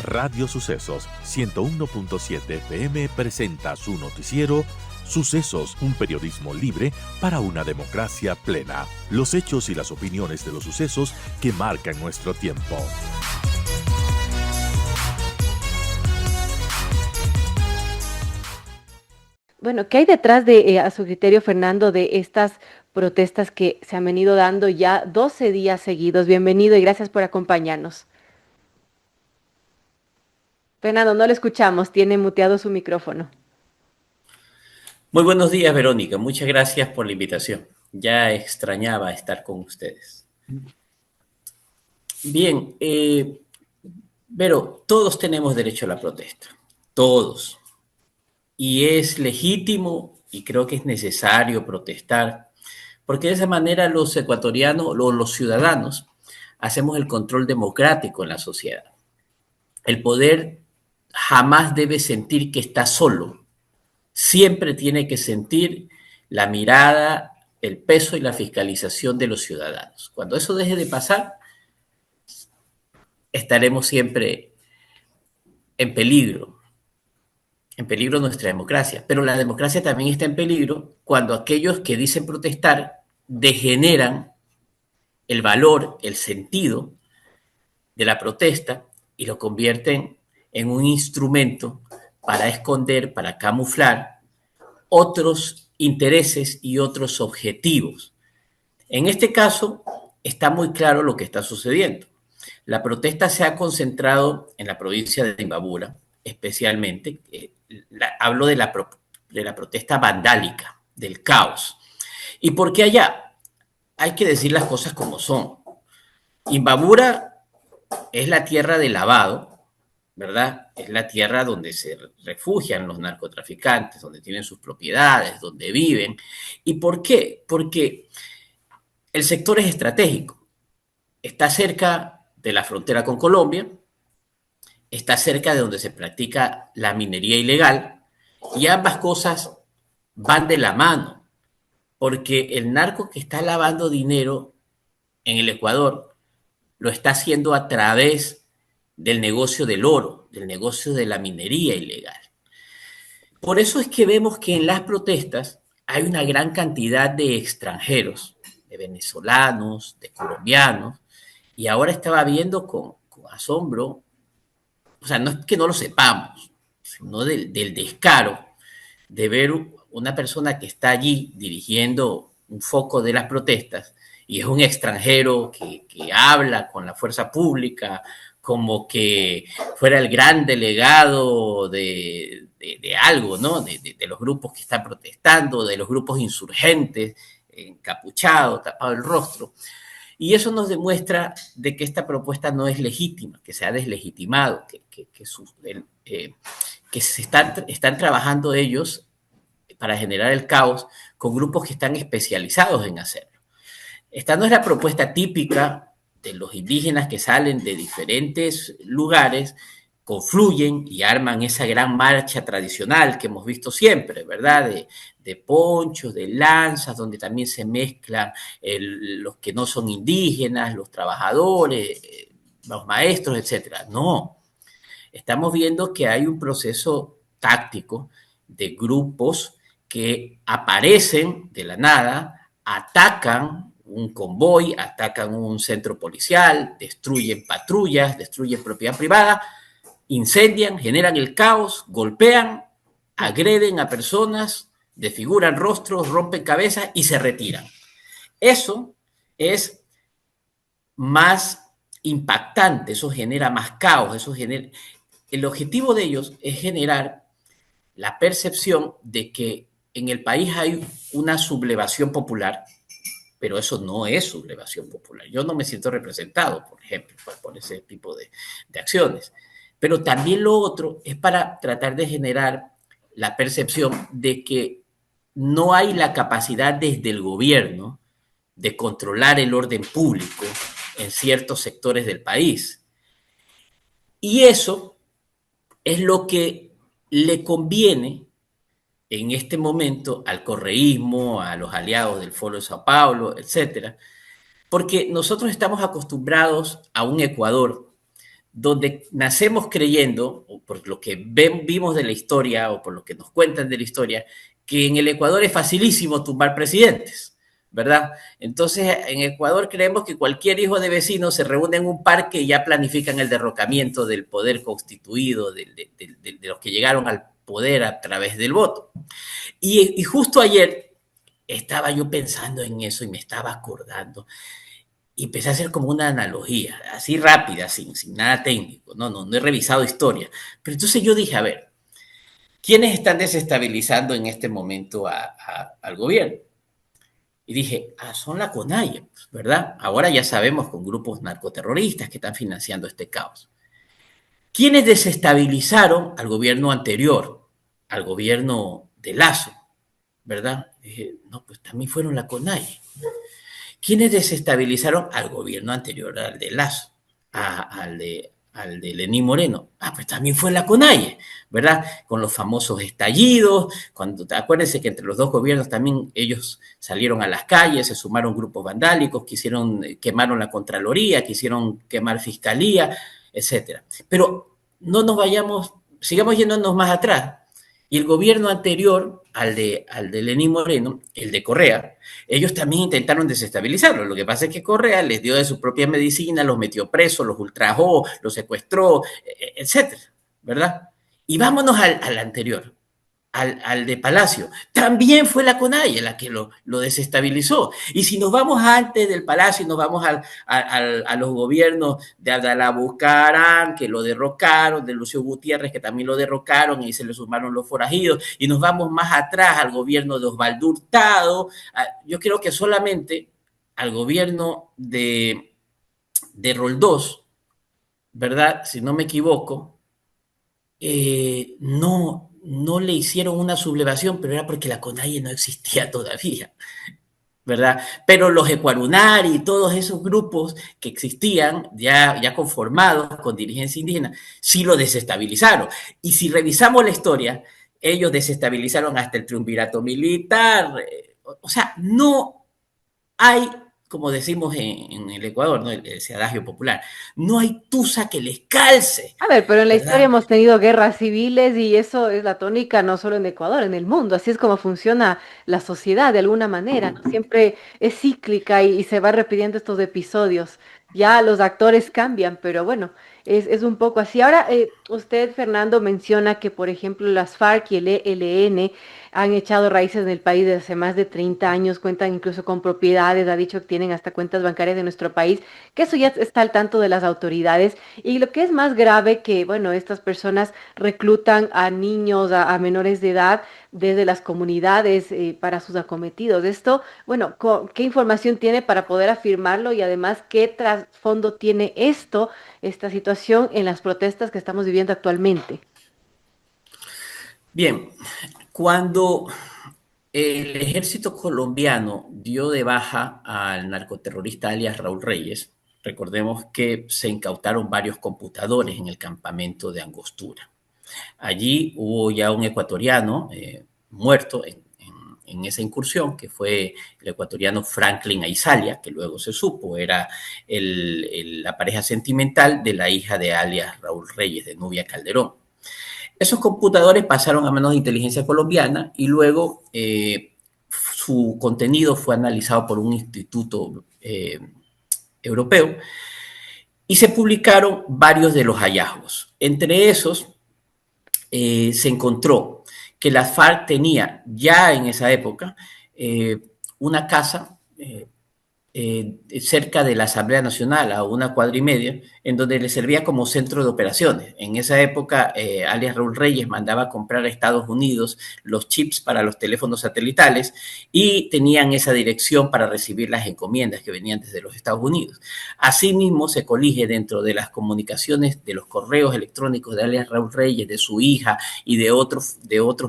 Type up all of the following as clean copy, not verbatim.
Radio Sucesos 101.7 FM presenta su noticiero Sucesos, un periodismo libre para una democracia plena. Los hechos y las opiniones de los sucesos que marcan nuestro tiempo. Bueno, ¿qué hay detrás de, a su criterio, Fernando, de estas protestas que se han venido dando ya 12 días seguidos? Bienvenido y gracias por acompañarnos. Fernando, no le escuchamos, tiene muteado su micrófono. Muy buenos días, Verónica. Muchas gracias por la invitación. Ya extrañaba estar con ustedes. Bien, Vero, todos tenemos derecho a la protesta. Todos. Y es legítimo y creo que es necesario protestar, porque de esa manera los ecuatorianos, los ciudadanos, hacemos el control democrático en la sociedad. El poder jamás debe sentir que está solo. Siempre tiene que sentir la mirada, el peso y la fiscalización de los ciudadanos. Cuando eso deje de pasar, estaremos siempre en peligro nuestra democracia. Pero la democracia también está en peligro cuando aquellos que dicen protestar degeneran el valor, el sentido de la protesta y lo convierten en un instrumento para esconder, para camuflar otros intereses y otros objetivos. En este caso, está muy claro lo que está sucediendo. La protesta se ha concentrado en la provincia de Imbabura, especialmente. Hablo de la protesta vandálica, del caos. ¿Y por qué allá? Hay que decir las cosas como son. Imbabura es la tierra del lavado, ¿verdad? Es la tierra donde se refugian los narcotraficantes, donde tienen sus propiedades, donde viven. ¿Y por qué? Porque el sector es estratégico. Está cerca de la frontera con Colombia, está cerca de donde se practica la minería ilegal, y ambas cosas van de la mano, porque el narco que está lavando dinero en el Ecuador lo está haciendo a través del negocio del oro, del negocio de la minería ilegal. Por eso es que vemos que en las protestas hay una gran cantidad de extranjeros, de venezolanos, de colombianos, y ahora estaba viendo con asombro, o sea, no es que no lo sepamos, sino del descaro de ver una persona que está allí dirigiendo un foco de las protestas y es un extranjero que habla con la fuerza pública como que fuera el gran delegado de algo, ¿no? De los grupos que están protestando, de los grupos insurgentes, encapuchado, tapado el rostro. Y eso nos demuestra de que esta propuesta no es legítima, que se ha deslegitimado, que se están trabajando ellos para generar el caos con grupos que están especializados en hacerlo. Esta no es la propuesta típica de los indígenas que salen de diferentes lugares, confluyen y arman esa gran marcha tradicional que hemos visto siempre, ¿verdad? De ponchos, de lanzas, donde también se mezclan los que no son indígenas, los trabajadores, los maestros, etcétera. No, estamos viendo que hay un proceso táctico de grupos que aparecen de la nada, atacan un convoy, atacan un centro policial, destruyen patrullas, destruyen propiedad privada, incendian, generan el caos, golpean, agreden a personas, desfiguran rostros, rompen cabezas y se retiran. Eso es más impactante, eso genera más caos, el objetivo de ellos es generar la percepción de que en el país hay una sublevación popular, pero eso no es sublevación popular. Yo no me siento representado, por ejemplo, por ese tipo de acciones. Pero también lo otro es para tratar de generar la percepción de que no hay la capacidad desde el gobierno de controlar el orden público en ciertos sectores del país. Y eso es lo que le conviene en este momento al correísmo, a los aliados del Foro de Sao Paulo, etcétera, porque nosotros estamos acostumbrados a un Ecuador donde nacemos creyendo, o por lo que vimos de la historia, o por lo que nos cuentan de la historia, que en el Ecuador es facilísimo tumbar presidentes, ¿verdad? Entonces, en Ecuador creemos que cualquier hijo de vecino se reúne en un parque y ya planifican el derrocamiento del poder constituido, de los que llegaron al poder a través del voto. Y justo ayer estaba yo pensando en eso y me estaba acordando y empecé a hacer como una analogía, así rápida, sin nada técnico, no he revisado historia. Pero entonces yo dije, a ver, ¿quiénes están desestabilizando en este momento al gobierno? Y dije, son la CONAIE, ¿verdad? Ahora ya sabemos con grupos narcoterroristas que están financiando este caos. ¿Quiénes desestabilizaron al gobierno anterior, al gobierno de Lazo, ¿verdad? Dije, no, pues también fueron la CONAIE. ¿Quiénes desestabilizaron al gobierno anterior, al de Lazo, al de Lenín Moreno? Pues también fue la CONAIE, ¿verdad? Con los famosos estallidos, acuérdense que entre los dos gobiernos también ellos salieron a las calles, se sumaron grupos vandálicos, quemaron la Contraloría, quisieron quemar Fiscalía, etcétera. Pero no nos vayamos, sigamos yéndonos más atrás. Y el gobierno anterior al de Lenín Moreno, el de Correa, ellos también intentaron desestabilizarlo. Lo que pasa es que Correa les dio de su propia medicina, los metió presos, los ultrajó, los secuestró, etcétera, ¿verdad? Y vámonos al anterior, al de Palacio. También fue la CONAIE la que lo desestabilizó. Y si nos vamos antes del Palacio y nos vamos a los gobiernos de Abdalá Bucaram, que lo derrocaron, de Lucio Gutiérrez, que también lo derrocaron y se le sumaron los forajidos, y nos vamos más atrás al gobierno de Osvaldo Hurtado, yo creo que solamente al gobierno de Roldós, ¿verdad? Si no me equivoco, no le hicieron una sublevación, pero era porque la CONAIE no existía todavía, ¿verdad? Pero los Ecuarunari y todos esos grupos que existían, ya conformados con dirigencia indígena, sí lo desestabilizaron. Y si revisamos la historia, ellos desestabilizaron hasta el triunvirato militar. O sea, no hay, como decimos en el Ecuador, ¿no? Ese adagio popular, no hay tusa que les calce, A ver, pero en la historia ¿verdad? hemos tenido guerras civiles y eso es la tónica no solo en Ecuador, en el mundo. Así es como funciona la sociedad de alguna manera, ¿no? Siempre es cíclica y se va repitiendo estos episodios. Ya los actores cambian, pero bueno, es un poco así. Ahora, usted, Fernando, menciona que, por ejemplo, las FARC y el ELN han echado raíces en el país desde hace más de 30 años, cuentan incluso con propiedades, ha dicho que tienen hasta cuentas bancarias de nuestro país, que eso ya está al tanto de las autoridades. Y lo que es más grave que, bueno, estas personas reclutan a niños, a menores de edad desde las comunidades para sus acometidos. Esto, bueno, ¿qué información tiene para poder afirmarlo y además qué trasfondo tiene esta situación en las protestas que estamos viviendo actualmente? Bien, cuando el ejército colombiano dio de baja al narcoterrorista alias Raúl Reyes, recordemos que se incautaron varios computadores en el campamento de Angostura. Allí hubo ya un ecuatoriano muerto en esa incursión, que fue el ecuatoriano Franklin Aizalia, que luego se supo era la pareja sentimental de la hija de alias Raúl Reyes, de Nubia Calderón. Esos computadores pasaron a manos de inteligencia colombiana y luego su contenido fue analizado por un instituto europeo y se publicaron varios de los hallazgos. Entre esos se encontró que la FARC tenía ya en esa época una casa cerca de la Asamblea Nacional, a una cuadra y media, en donde le servía como centro de operaciones. En esa época, alias Raúl Reyes mandaba a comprar a Estados Unidos los chips para los teléfonos satelitales y tenían esa dirección para recibir las encomiendas que venían desde los Estados Unidos. Asimismo, se colige dentro de las comunicaciones de los correos electrónicos de alias Raúl Reyes, de su hija y de otros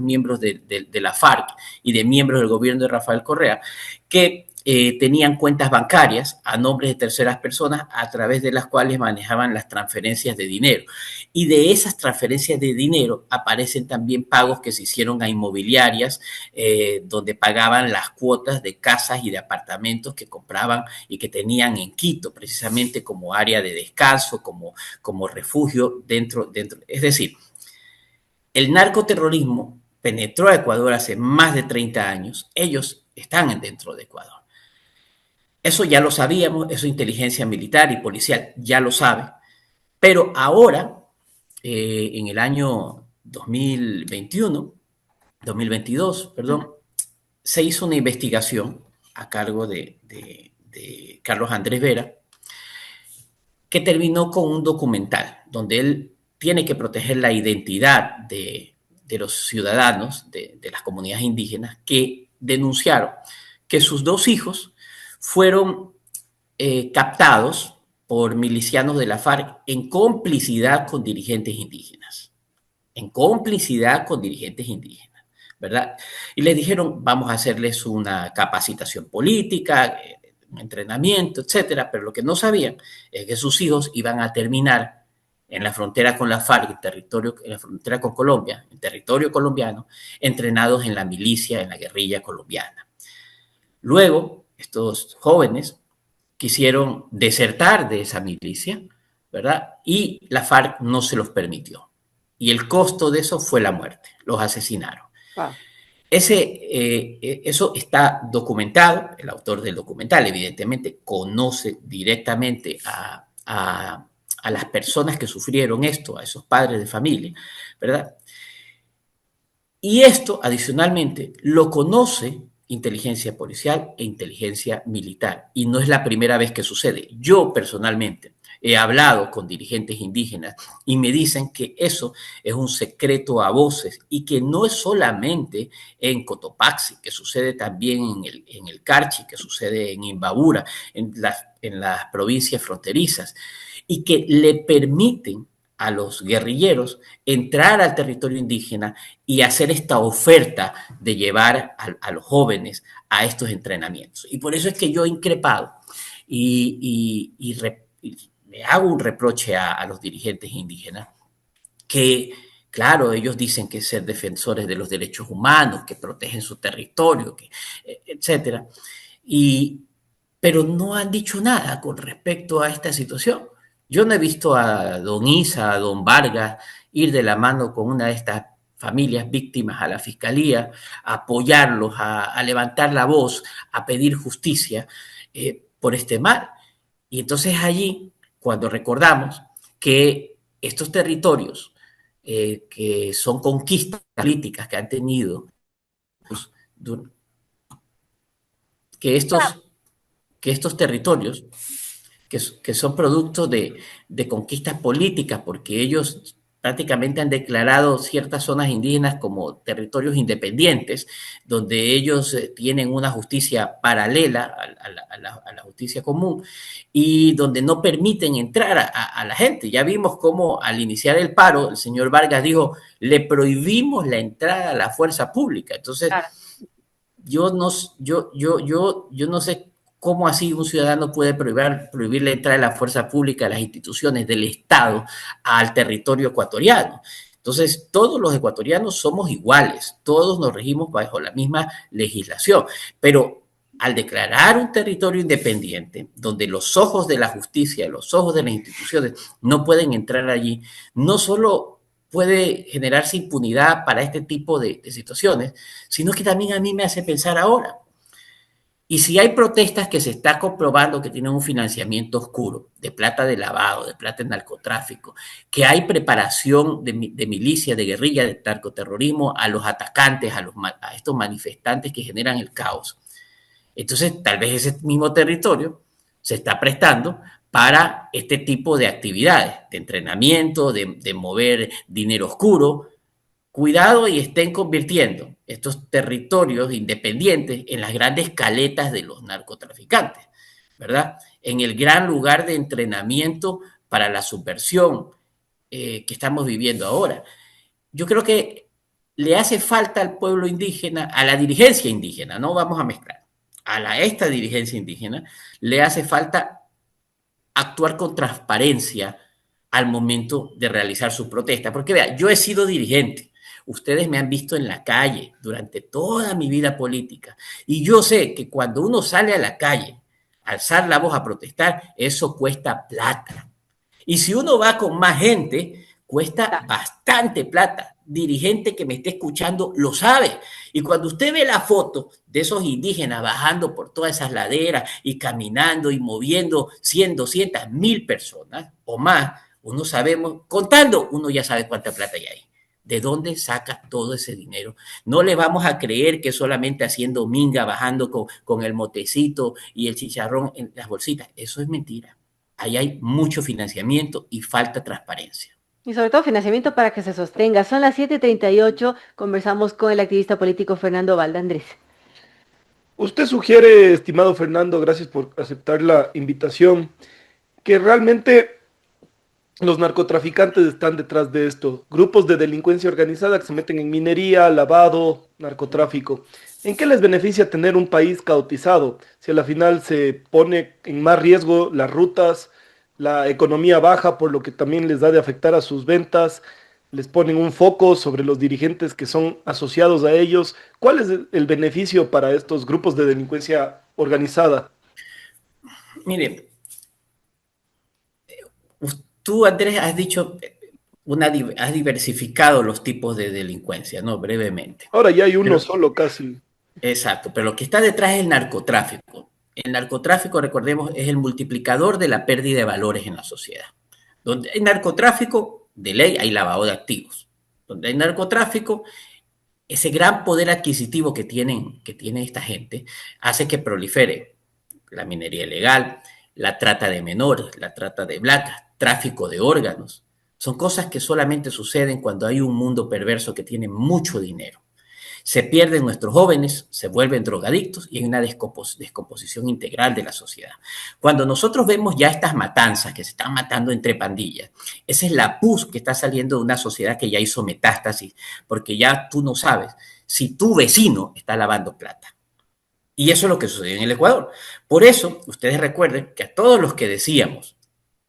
miembros de la FARC y de miembros del gobierno de Rafael Correa, que tenían cuentas bancarias a nombre de terceras personas a través de las cuales manejaban las transferencias de dinero. Y de esas transferencias de dinero aparecen también pagos que se hicieron a inmobiliarias, donde pagaban las cuotas de casas y de apartamentos que compraban y que tenían en Quito, precisamente como área de descanso, como refugio dentro. Es decir, el narcoterrorismo penetró a Ecuador hace más de 30 años. Ellos están dentro de Ecuador. Eso ya lo sabíamos, eso inteligencia militar y policial ya lo sabe, pero ahora, en el año 2022, perdón, se hizo una investigación a cargo de Carlos Andrés Vera, que terminó con un documental donde él tiene que proteger la identidad de los ciudadanos de las comunidades indígenas que denunciaron que sus dos hijos fueron captados por milicianos de la FARC en complicidad con dirigentes indígenas. En complicidad con dirigentes indígenas, ¿verdad? Y les dijeron, vamos a hacerles una capacitación política, un entrenamiento, etcétera, pero lo que no sabían es que sus hijos iban a terminar en la frontera con la FARC, en la frontera con Colombia, en territorio colombiano, entrenados en la milicia, en la guerrilla colombiana. Luego, estos jóvenes quisieron desertar de esa milicia, ¿verdad? Y la FARC no se los permitió. Y el costo de eso fue la muerte, los asesinaron. Wow. Eso está documentado, el autor del documental evidentemente conoce directamente a las personas que sufrieron esto, a esos padres de familia, ¿verdad? Y esto, adicionalmente, lo conoce inteligencia policial e inteligencia militar. Y no es la primera vez que sucede. Yo personalmente he hablado con dirigentes indígenas y me dicen que eso es un secreto a voces y que no es solamente en Cotopaxi, que sucede también en el Carchi, que sucede en Imbabura, en las provincias fronterizas, y que le permiten a los guerrilleros entrar al territorio indígena y hacer esta oferta de llevar a los jóvenes a estos entrenamientos. Y por eso es que yo he increpado y le hago un reproche a los dirigentes indígenas que, claro, ellos dicen que ser defensores de los derechos humanos, que protegen su territorio, etcétera, pero no han dicho nada con respecto a esta situación. Yo no he visto a don Isa, a don Vargas ir de la mano con una de estas familias víctimas a la fiscalía, a apoyarlos, a levantar la voz, a pedir justicia por este mal. Y entonces allí, cuando recordamos que estos territorios que son conquistas políticas que han tenido, pues, que estos territorios que son producto de conquistas políticas, porque ellos prácticamente han declarado ciertas zonas indígenas como territorios independientes, donde ellos tienen una justicia paralela a la justicia común y donde no permiten entrar a la gente. Ya vimos cómo al iniciar el paro, el señor Vargas dijo, le prohibimos la entrada a la fuerza pública. Entonces, claro, yo no sé cómo así un ciudadano puede prohibir la entrada de la fuerza pública a las instituciones del Estado al territorio ecuatoriano. Entonces, todos los ecuatorianos somos iguales, todos nos regimos bajo la misma legislación, pero al declarar un territorio independiente, donde los ojos de la justicia, los ojos de las instituciones no pueden entrar allí, no solo puede generarse impunidad para este tipo de situaciones, sino que también a mí me hace pensar ahora. Y si hay protestas que se está comprobando que tienen un financiamiento oscuro, de plata de lavado, de plata de narcotráfico, que hay preparación de milicia, de guerrilla, de narcoterrorismo a los atacantes, a estos manifestantes que generan el caos, entonces tal vez ese mismo territorio se está prestando para este tipo de actividades, de entrenamiento, de mover dinero oscuro. Cuidado y estén convirtiendo estos territorios independientes en las grandes caletas de los narcotraficantes, ¿verdad? En el gran lugar de entrenamiento para la subversión que estamos viviendo ahora. Yo creo que le hace falta al pueblo indígena, a la dirigencia indígena, no vamos a mezclar, esta dirigencia indígena le hace falta actuar con transparencia al momento de realizar su protesta. Porque vea, yo he sido dirigente, ustedes me han visto en la calle durante toda mi vida política y yo sé que cuando uno sale a la calle a alzar la voz a protestar, eso cuesta plata. Y si uno va con más gente, cuesta bastante plata. Dirigente que me esté escuchando lo sabe. Y cuando usted ve la foto de esos indígenas bajando por todas esas laderas y caminando y moviendo 100, 200, 1000 personas o más, uno sabemos, contando, uno ya sabe cuánta plata hay ahí. ¿De dónde saca todo ese dinero? No le vamos a creer que solamente haciendo minga, bajando con el motecito y el chicharrón en las bolsitas. Eso es mentira. Ahí hay mucho financiamiento y falta transparencia. Y sobre todo financiamiento para que se sostenga. Son las 7:38. Conversamos con el activista político Fernando Valde. Andrés. Usted sugiere, estimado Fernando, gracias por aceptar la invitación, que realmente los narcotraficantes están detrás de esto. Grupos de delincuencia organizada que se meten en minería, lavado, narcotráfico. ¿En qué les beneficia tener un país caotizado si a la final se pone en más riesgo las rutas, la economía baja, por lo que también les da de afectar a sus ventas? Les ponen un foco sobre los dirigentes que son asociados a ellos. ¿Cuál es el beneficio para estos grupos de delincuencia organizada? Mire, tú, Andrés, has dicho, has diversificado los tipos de delincuencia, ¿no? Brevemente. Ahora ya hay uno Pero, solo casi. exacto, pero lo que está detrás es el narcotráfico. El narcotráfico, recordemos, es el multiplicador de la pérdida de valores en la sociedad. Donde hay narcotráfico, de ley hay lavado de activos. Donde hay narcotráfico, ese gran poder adquisitivo que tiene esta gente hace que prolifere la minería ilegal, la trata de menores, la trata de blancas, tráfico de órganos. Son cosas que solamente suceden cuando hay un mundo perverso que tiene mucho dinero. Se pierden nuestros jóvenes, se vuelven drogadictos y hay una descomposición integral de la sociedad. Cuando nosotros vemos ya estas matanzas que se están matando entre pandillas, esa es la pus que está saliendo de una sociedad que ya hizo metástasis, porque ya tú no sabes si tu vecino está lavando plata. Y eso es lo que sucedió en el Ecuador. Por eso, ustedes recuerden que a todos los que decíamos,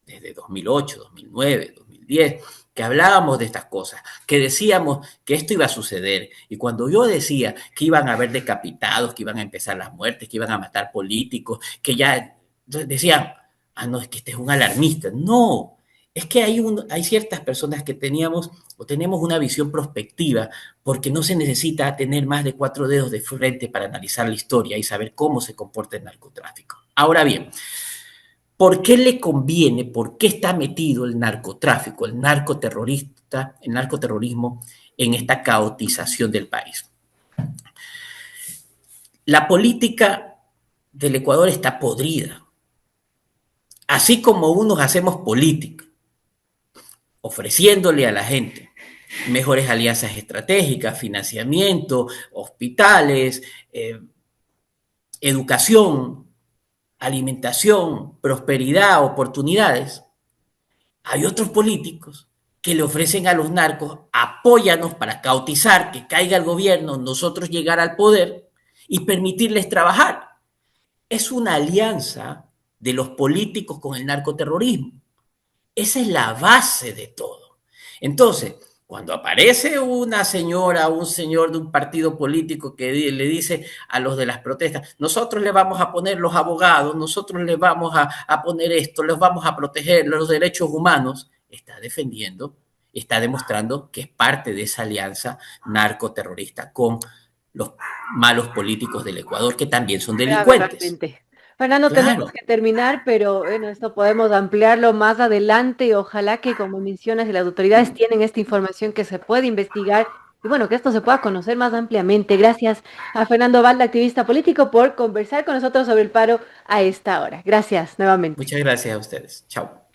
desde 2008, 2009, 2010, que hablábamos de estas cosas, que decíamos que esto iba a suceder, y cuando yo decía que iban a haber decapitados, que iban a empezar las muertes, que iban a matar políticos, que ya decían, ah, no, es que este es un alarmista. No, es que hay ciertas personas que teníamos o tenemos una visión prospectiva porque no se necesita tener más de 4 dedos de frente para analizar la historia y saber cómo se comporta el narcotráfico. Ahora bien, ¿por qué le conviene, por qué está metido el narcotráfico, el narcoterrorismo en esta caotización del país? La política del Ecuador está podrida. Así como unos hacemos política, ofreciéndole a la gente mejores alianzas estratégicas, financiamiento, hospitales, educación, alimentación, prosperidad, oportunidades. Hay otros políticos que le ofrecen a los narcos, apóyanos para cautizar, que caiga el gobierno, nosotros llegar al poder y permitirles trabajar. Es una alianza de los políticos con el narcoterrorismo. Esa es la base de todo. Entonces, cuando aparece una señora o un señor de un partido político que le dice a los de las protestas, nosotros le vamos a poner los abogados, nosotros le vamos a poner esto, les vamos a proteger los derechos humanos, está defendiendo, está demostrando que es parte de esa alianza narcoterrorista con los malos políticos del Ecuador, que también son delincuentes. Fernando, tenemos Claro. que terminar, pero bueno, esto podemos ampliarlo más adelante y ojalá que, como mencionas, y las autoridades tienen esta información que se puede investigar y bueno, que esto se pueda conocer más ampliamente. Gracias a Fernando Valde, activista político, por conversar con nosotros sobre el paro a esta hora. Gracias nuevamente. Muchas gracias a ustedes. Chao.